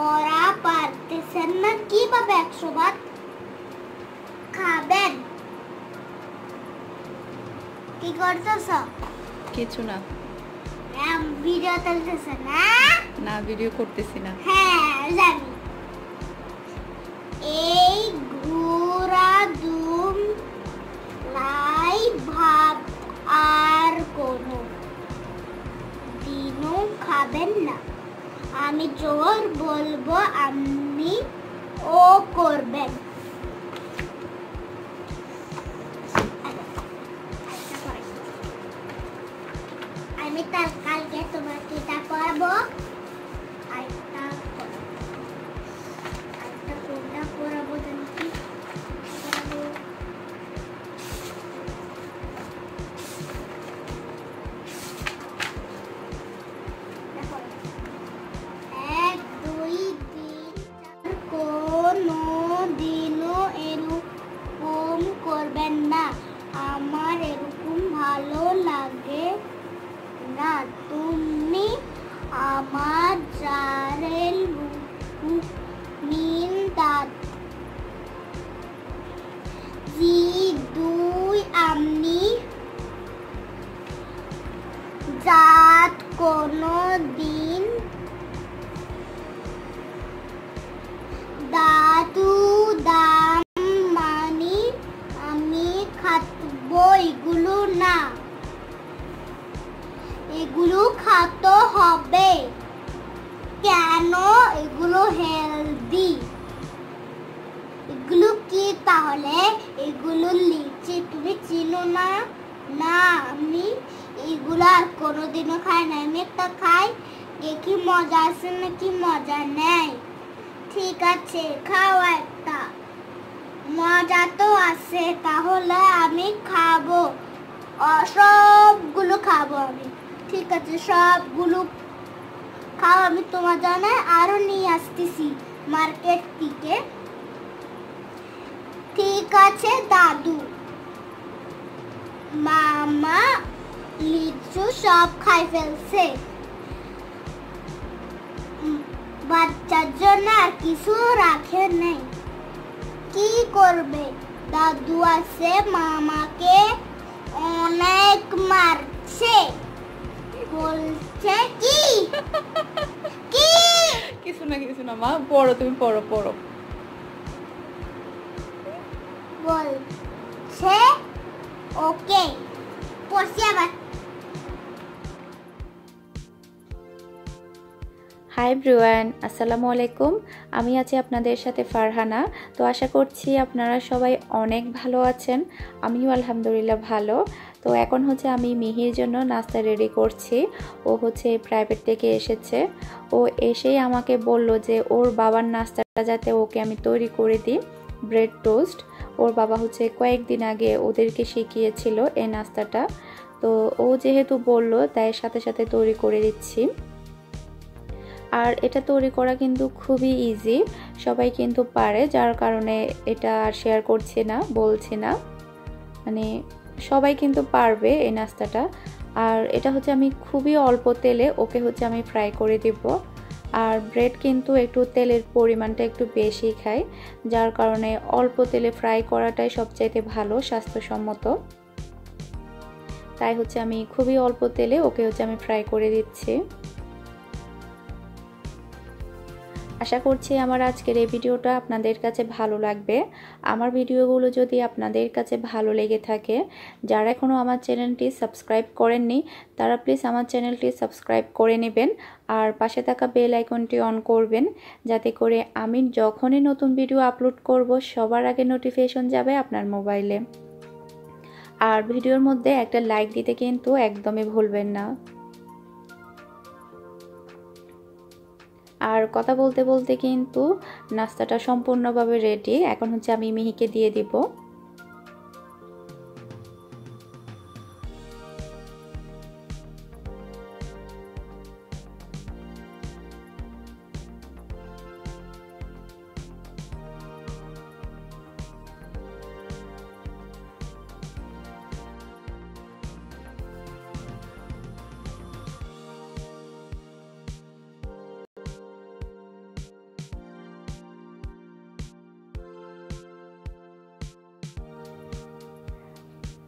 ওরা পারতেছেন না কিভাবে 100 ভাত খাবেন? কি করতেছ? কিছু না। ভিডিও চলতেছে না? না, ভিডিও করতেছি না। হ্যাঁ জানি। এই ঘোড়া দুম লাই ভাত আর কোনো দিনও খাবেন না। আমি জোর বলবো আপনি ও করবেন। আমি তার কালকে তোমার কিটা করবো। কোনটা করাবো জানি কি করাবো। এক দুই তিন চার কোনো দিনও এরকম করবেন না। আমার এরকম ভালো লাগে না। তুমি আমার জারেল নিন দাঁত জি দুই আপনি জাত কোনো দিন দাদু দাম মানি আমি খাবো এগুলো না। এগুলো খাতে হবে কেন? এগুলো হেলদি। এগুলো কি তাহলে? এগুলো লিচি, তুমি চিনো না? না, আমি এগুলো আর কোনোদিনও খাই না। আমি একটা খাই, দেখি মজা আছে নাকি মজা নেই। ঠিক আছে, খাও একটা। মজা তো আছে, তাহলে আমি খাবো। সবগুলো খাবো আমি। ঠিক আছে, সবগুলো খাও। আমি তোমার জন্য আরো নিয়ে আসতেছি মার্কেট থেকে। ঠিক আছে দাদু। মামা লিচু সব খাই ফেলছে। বাচ্চার জন্য আর কিছু রাখে নাই। কি করবে? দাদু আছে মামাকে অনেক মারছে। বলছে কি কি? কিছু না মা, পড়ো, তুমি পড়ো। বলছে ওকে পড়ছি আবার। হাই এভরিওয়ান, আসসালামু আলাইকুম। আমি আছি আপনাদের সাথে ফারহানা। তো আশা করছি আপনারা সবাই অনেক ভালো আছেন। আমিও আলহামদুলিল্লাহ ভালো। তো এখন হচ্ছে আমি মিহির জন্য নাস্তা রেডি করছি। ও হচ্ছে প্রাইভেট থেকে এসেছে। ও এসেই আমাকে বলল যে ওর বাবার নাস্তাটা যাতে ওকে আমি তৈরি করে দিই, ব্রেড টোস্ট। ওর বাবা হচ্ছে কয়েকদিন আগে ওদেরকে শিখিয়েছিল এই নাস্তাটা। তো ও যেহেতু বলল, তাই সাথে সাথে তৈরি করে দিচ্ছি। আর এটা তৈরি করা কিন্তু খুবই ইজি, সবাই কিন্তু পারে, যার কারণে এটা আর শেয়ার করছি না, বলছি না। মানে সবাই কিন্তু পারবে এই নাস্তাটা। আর এটা হচ্ছে আমি খুবই অল্প তেলে ওকে হচ্ছে আমি ফ্রাই করে দিব। আর ব্রেড কিন্তু একটু তেলের পরিমাণটা একটু বেশি খাই, যার কারণে অল্প তেলে ফ্রাই করাটাই সবচাইতে ভালো, স্বাস্থ্যসম্মত। তাই হচ্ছে আমি খুবই অল্প তেলে ওকে হচ্ছে আমি ফ্রাই করে দিচ্ছি। আশা করছি আমার আজকের এই ভিডিওটা আপনাদের কাছে ভালো লাগবে। আমার ভিডিওগুলো যদি আপনাদের কাছে ভালো লেগে থাকে, যারা এখনও আমার চ্যানেলটি সাবস্ক্রাইব করেননি তারা প্লিজ আমার চ্যানেলটি সাবস্ক্রাইব করে নেবেন। আর পাশে থাকা বেল আইকনটি অন করবেন, যাতে করে আমি যখনই নতুন ভিডিও আপলোড করব সবার আগে নোটিফিকেশন যাবে আপনার মোবাইলে। আর ভিডিওর মধ্যে একটা লাইক দিতে কিন্তু একদমই ভুলবেন না। আর কথা বলতে বলতে কিন্তু নাস্তাটা সম্পূর্ণভাবে রেডি। এখন হচ্ছে আমি মিহিকে দিয়ে দিব।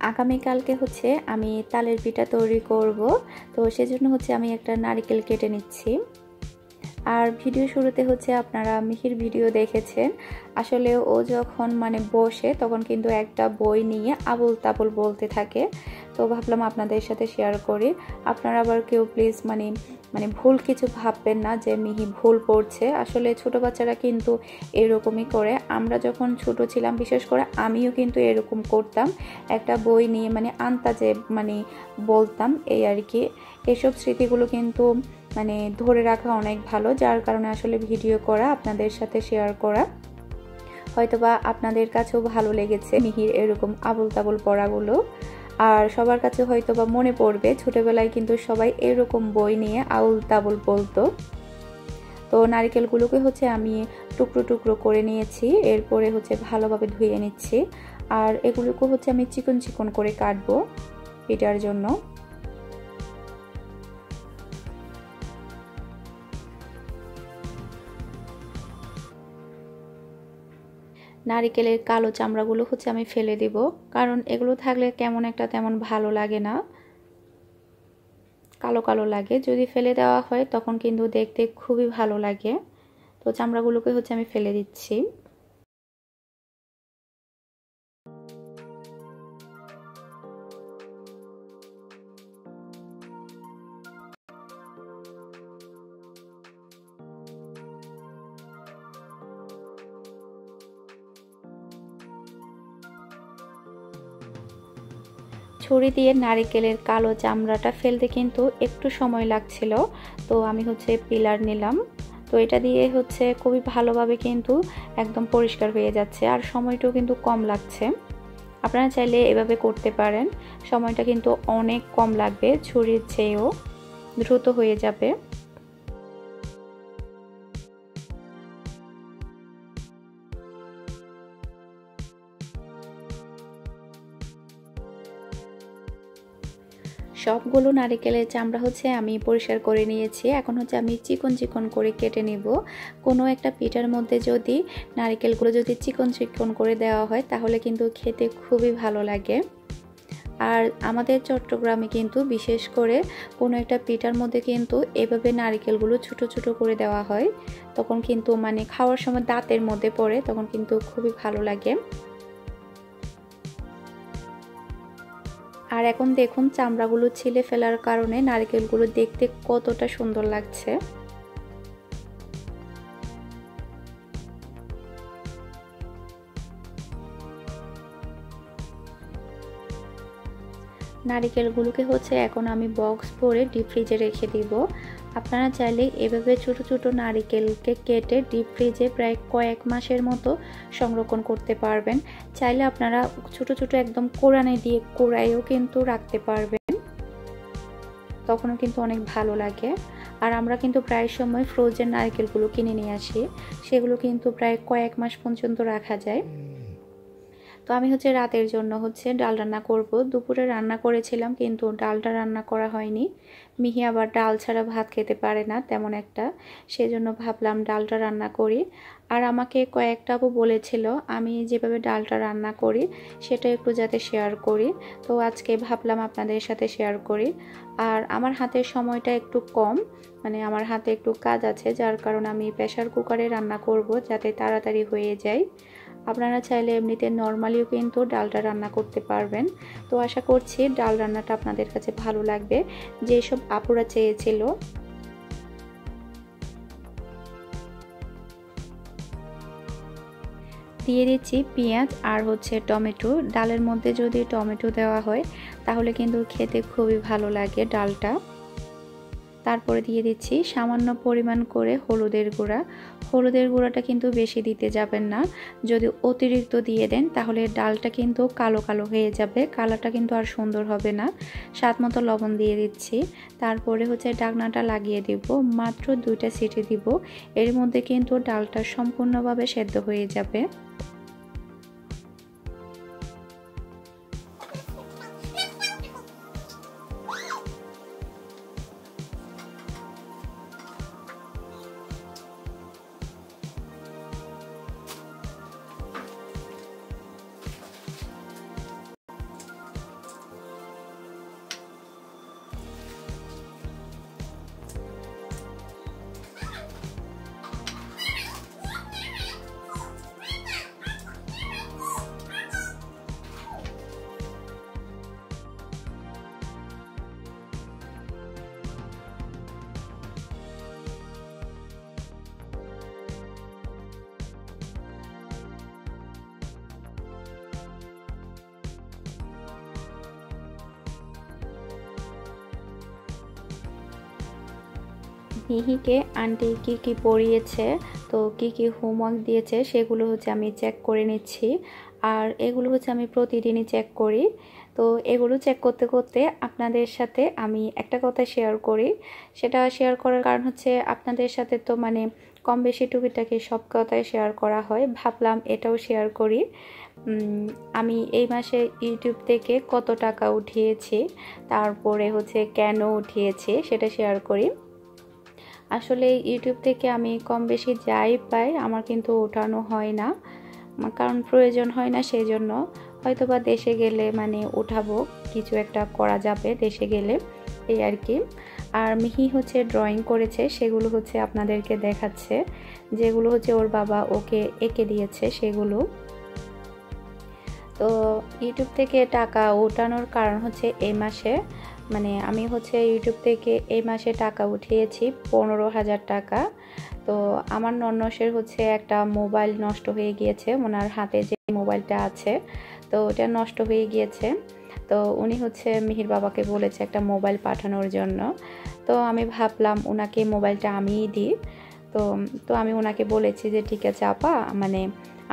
আগামীকালকে হচ্ছে আমি তালের পিঠা তৈরি করব, তো সেজন্য হচ্ছে আমি একটা নারকেল কেটে নিচ্ছি। আর ভিডিও শুরুতে হচ্ছে আপনারা মিহির ভিডিও দেখেছেন, আসলে ও যখন মানে বসে তখন কিন্তু একটা বই নিয়ে আবল তাবল বলতে থাকে, তো ভাবলাম আপনাদের সাথে শেয়ার করি। আপনারা আবার কেউ প্লিজ মানে ভুল কিছু ভাববেন না যে মিহি ভুল পড়ছে, আসলে ছোট বাচ্চারা কিন্তু এরকমই করে। আমরা যখন ছোট ছিলাম, বিশেষ করে আমিও কিন্তু এরকম করতাম, একটা বই নিয়ে মানে আন্তাজে মানে বলতাম, এই আর কি। এসব স্মৃতিগুলো কিন্তু মানে ধরে রাখা অনেক ভালো, যার কারণে আসলে ভিডিও করা, আপনাদের সাথে শেয়ার করা। হয়তোবা আপনাদের কাছেও ভালো লেগেছে মিহির এরকম আবল তাবল পড়াগুলো, আর সবার কাছে হয়তোবা মনে পড়বে ছোটবেলায় কিন্তু সবাই এরকম বই নিয়ে আউল তাবল বলতো। তো নারকেলগুলোকে হচ্ছে আমি টুকরো টুকরো করে নিয়েছি, এরপরে হচ্ছে ভালোভাবে ধুয়ে নিচ্ছি। আর এগুলোকে হচ্ছে আমি চিকন চিকন করে কাটবো পিঠার জন্য। নারিকেলের কালো চামড়াগুলো হচ্ছে আমি ফেলে দিব, কারণ এগুলো থাকলে কেমন একটা তেমন ভালো লাগে না, কালো কালো লাগে। যদি ফেলে দেওয়া হয় তখন কিন্তু দেখতে খুবই ভালো লাগে। তো চামড়াগুলোকে হচ্ছে আমি ফেলে দিচ্ছি। ছুরি দিয়ে নারকেলের কালো চামড়াটা ফেলতে কিন্তু একটু সময় লাগছিল, তো আমি হচ্ছে পিলার নিলাম। তো এটা দিয়ে হচ্ছে খুবই ভালোভাবে কিন্তু একদম পরিষ্কার হয়ে যাচ্ছে, আর সময়টাও কিন্তু কম লাগছে। আপনারা চাইলে এভাবে করতে পারেন, সময়টা কিন্তু অনেক কম লাগবে, ছুরির চেয়েও দ্রুত হয়ে যাবে। সবগুলো নারকেলের চামড়া হচ্ছে আমি পরিষ্কার করে নিয়েছি, এখন হচ্ছে আমি চিকন চিকন করে কেটে নেব। কোনো একটা পিঠার মধ্যে যদি নারকেলগুলো যদি চিকন চিকন করে দেওয়া হয় তাহলে কিন্তু খেতে খুবই ভালো লাগে। আর আমাদের চট্টগ্রামে কিন্তু বিশেষ করে কোনো একটা পিঠার মধ্যে কিন্তু এভাবে নারকেলগুলো ছোট ছোট করে দেওয়া হয়, তখন কিন্তু মানে খাওয়ার সময় দাঁতের মধ্যে পড়ে, তখন কিন্তু খুবই ভালো লাগে। আর এখন দেখুন চামড়াগুলো ছিলে ফেলার কারণে নারকেলগুলো দেখতে কতটা সুন্দর লাগছে। নারকেলগুলোকে হচ্ছে এখন আমি বক্স ভরে ডিপ ফ্রিজে রেখে দিব। আপনারা চাইলে এভাবে ছোট ছোট নারকেলকে কেটে ডিপ ফ্রিজে প্রায় কয়েক মাসের মতো সংরক্ষণ করতে পারবেন। চাইলে আপনারা ছোট ছোট একদম কোড়ানি দিয়ে কোড়াইও কিন্তু রাখতে পারবেন, তখনও কিন্তু অনেক ভালো লাগে। আর আমরা কিন্তু প্রায় সময় ফ্রোজেন নারকেলগুলো কিনে নিয়ে আসি, সেগুলো কিন্তু প্রায় কয়েক মাস পর্যন্ত রাখা যায়। তো আমি হচ্ছে রাতের জন্য হচ্ছে ডাল রান্না করব। দুপুরে রান্না করেছিলাম কিন্তু ডালটা রান্না করা হয়নি। মিহি আবার ডাল ছাড়া ভাত খেতে পারে না তেমন একটা, সেজন্য ভাবলাম ডালটা রান্না করি। আর আমাকে কয়েকটা আপু বলেছিল আমি যেভাবে ডালটা রান্না করি সেটা একটু যাতে শেয়ার করি, তো আজকে ভাবলাম আপনাদের সাথে শেয়ার করি। আর আমার হাতের সময়টা একটু কম, মানে আমার হাতে একটু কাজ আছে, যার কারণে আমি প্রেসার কুকারে রান্না করব যাতে তাড়াতাড়ি হয়ে যায়। আপনারা চাইলে এমনিতে নর্মালিও কিন্তু ডালটা রান্না করতে পারবেন। তো আশা করছি ডাল রান্নাটা আপনাদের কাছে ভালো লাগবে, যেসব আপুরা চেয়েছিল। দিয়ে দিচ্ছি পেঁয়াজ আর হচ্ছে টমেটো। ডালের মধ্যে যদি টমেটো দেওয়া হয় তাহলে কিন্তু খেতে খুবই ভালো লাগে ডালটা। তারপরে দিয়ে দিচ্ছি সামান্য পরিমাণ করে হলুদের গুঁড়া। হলুদের গুঁড়াটা কিন্তু বেশি দিতে যাবেন না, যদি অতিরিক্ত দিয়ে দেন তাহলে ডালটা কিন্তু কালো কালো হয়ে যাবে, কালারটা কিন্তু আর সুন্দর হবে না। স্বাদ মতো লবণ দিয়ে দিচ্ছি, তারপরে হচ্ছে ঢাকনাটা লাগিয়ে দিব, মাত্র 2টা সিটি দিব, এর মধ্যে কিন্তু ডালটা সম্পূর্ণভাবে সেদ্ধ হয়ে যাবে। মিহিকে আন্টি কি পড়িয়েছে, তো কি হোমওয়ার্ক দিয়েছে সেগুলো হচ্ছে আমি চেক করে নিচ্ছি। আর এগুলো হচ্ছে আমি প্রতিদিনই চেক করি। তো এগুলো চেক করতে করতে আপনাদের সাথে আমি একটা কথা শেয়ার করি। সেটা শেয়ার করার কারণ হচ্ছে আপনাদের সাথে তো মানে কম বেশি টুকিটাকি সব কথাই শেয়ার করা হয়, ভাবলাম এটাও শেয়ার করি। আমি এই মাসে ইউটিউব থেকে কত টাকা উঠিয়েছি, তারপরে হচ্ছে কেন উঠিয়েছি সেটা শেয়ার করি। আসলে ইউটিউব থেকে আমি কম বেশি যাই পাই আমার কিন্তু ওঠানো হয় না, কারণ প্রয়োজন হয় না। সেই জন্য হয়তোবা দেশে গেলে মানে উঠাবো, কিছু একটা করা যাবে দেশে গেলে, এই আর কি। আর মিহি হচ্ছে ড্রয়িং করেছে, সেগুলো হচ্ছে আপনাদেরকে দেখাচ্ছে, যেগুলো হচ্ছে ওর বাবা ওকে এঁকে দিয়েছে সেগুলো। তো ইউটিউব থেকে টাকা ওঠানোর কারণ হচ্ছে এই মাসে মানে আমি হচ্ছে ইউটিউব থেকে এই মাসে টাকা উঠিয়েছি 15,000 টাকা। তো আমার ননসের হচ্ছে একটা মোবাইল নষ্ট হয়ে গিয়েছে, ওনার হাতে যে মোবাইলটা আছে তো ওটা নষ্ট হয়ে গিয়েছে। তো উনি হচ্ছে মিহির বাবাকে বলেছে একটা মোবাইল পাঠানোর জন্য। তো আমি ভাবলাম ওনাকে মোবাইলটা আমিই দিই। তো আমি ওনাকে বলেছি যে ঠিক আছে আপা, মানে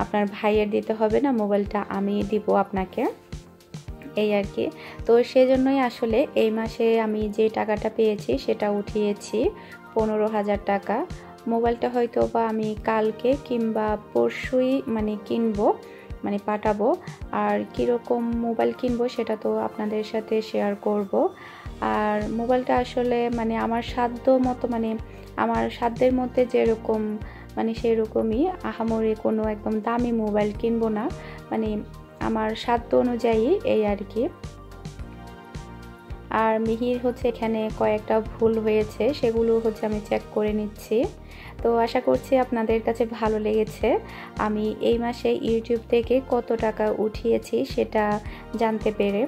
আপনার ভাইয়ের দিতে হবে না, মোবাইলটা আমি দিব আপনাকে, এই আর কি। তো সেজন্যই আসলে এই মাসে আমি যে টাকাটা পেয়েছি সেটা উঠিয়েছি 15,000 টাকা। মোবাইলটা হয়তো বা আমি কালকে কিংবা পরশুই মানে কিনবো, মানে পাঠাবো। আর কীরকম মোবাইল কিনবো সেটা তো আপনাদের সাথে শেয়ার করব। আর মোবাইলটা আসলে মানে আমার সাধ্য মতো, মানে আমার সাধ্যের মধ্যে যেরকম মানে সেরকমই, আহামরি কোনো একদম দামি মোবাইল কিনবো না, মানে আমার সাধ্য অনুযায়ী, এই আর কি। আর মিহির হচ্ছে এখানে কয়েকটা ভুল হয়েছে, সেগুলো হচ্ছে আমি চেক করে নিচ্ছি। তো আশা করছি আপনাদের কাছে ভালো লেগেছে আমি এই মাসে ইউটিউব থেকে কত টাকা উঠিয়েছি সেটা জানতে পেরে।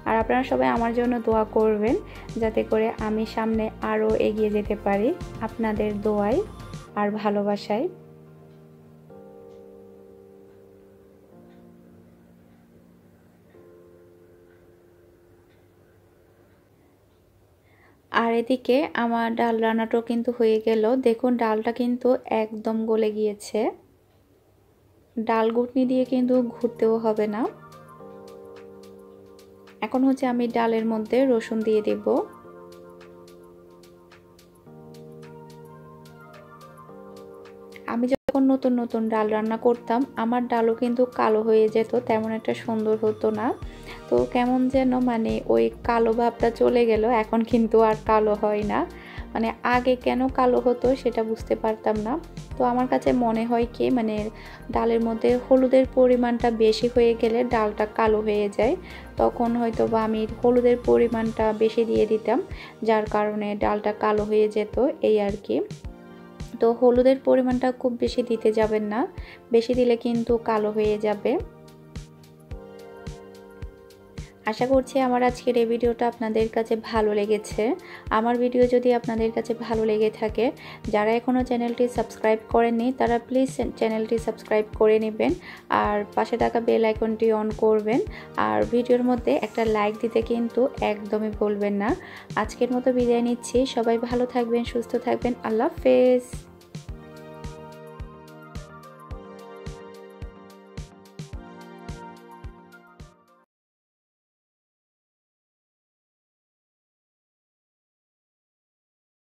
আর আপনারা সবাই আমার জন্য দোয়া করবেন যাতে করে আমি সামনে আরও এগিয়ে যেতে পারি আপনাদের দোয়ায় আর ভালোবাসায়। আর এদিকে আমার ডাল রান্নাটাও কিন্তু হয়ে গেল। দেখুন ডালটা কিন্তু একদম গলে গিয়েছে, ডাল ঘুটনি দিয়ে কিন্তু ঘুরতেও হবে না। এখন হচ্ছে আমি ডালের মধ্যে রসুন দিয়ে দেব। আমি যখন নতুন নতুন ডাল রান্না করতাম আমার ডালও কিন্তু কালো হয়ে যেত, তেমন একটা সুন্দর হতো না। তো কেমন যেন মানে ওই কালো ভাবটা চলে গেল, এখন কিন্তু আর কালো হয় না। মানে আগে কেন কালো হতো সেটা বুঝতে পারতাম না। তো আমার কাছে মনে হয় কি মানে ডালের মধ্যে হলুদের পরিমাণটা বেশি হয়ে গেলে ডালটা কালো হয়ে যায়, তখন হয়তো বা আমি হলুদের পরিমাণটা বেশি দিয়ে দিতাম, যার কারণে ডালটা কালো হয়ে যেত, এই আর কি। তো হলুদের পরিমাণটা খুব বেশি দিতে যাবেন না, বেশি দিলে কিন্তু কালো হয়ে যাবে। আশা করছি আমার আজকের এই ভিডিওটা আপনাদের কাছে ভালো লেগেছে। আমার ভিডিও যদি আপনাদের কাছে ভালো লেগে থাকে, যারা এখনও চ্যানেলটি সাবস্ক্রাইব করেননি তারা প্লিজ চ্যানেলটি সাবস্ক্রাইব করে নেবেন আর পাশে থাকা বেল আইকনটি অন করবেন। আর ভিডিওর মধ্যে একটা লাইক দিতে কিন্তু একদমই ভুলবেন না। আজকের মতো বিদায় নিচ্ছি, সবাই ভালো থাকবেন, সুস্থ থাকবেন, আল্লাহ হাফেজ।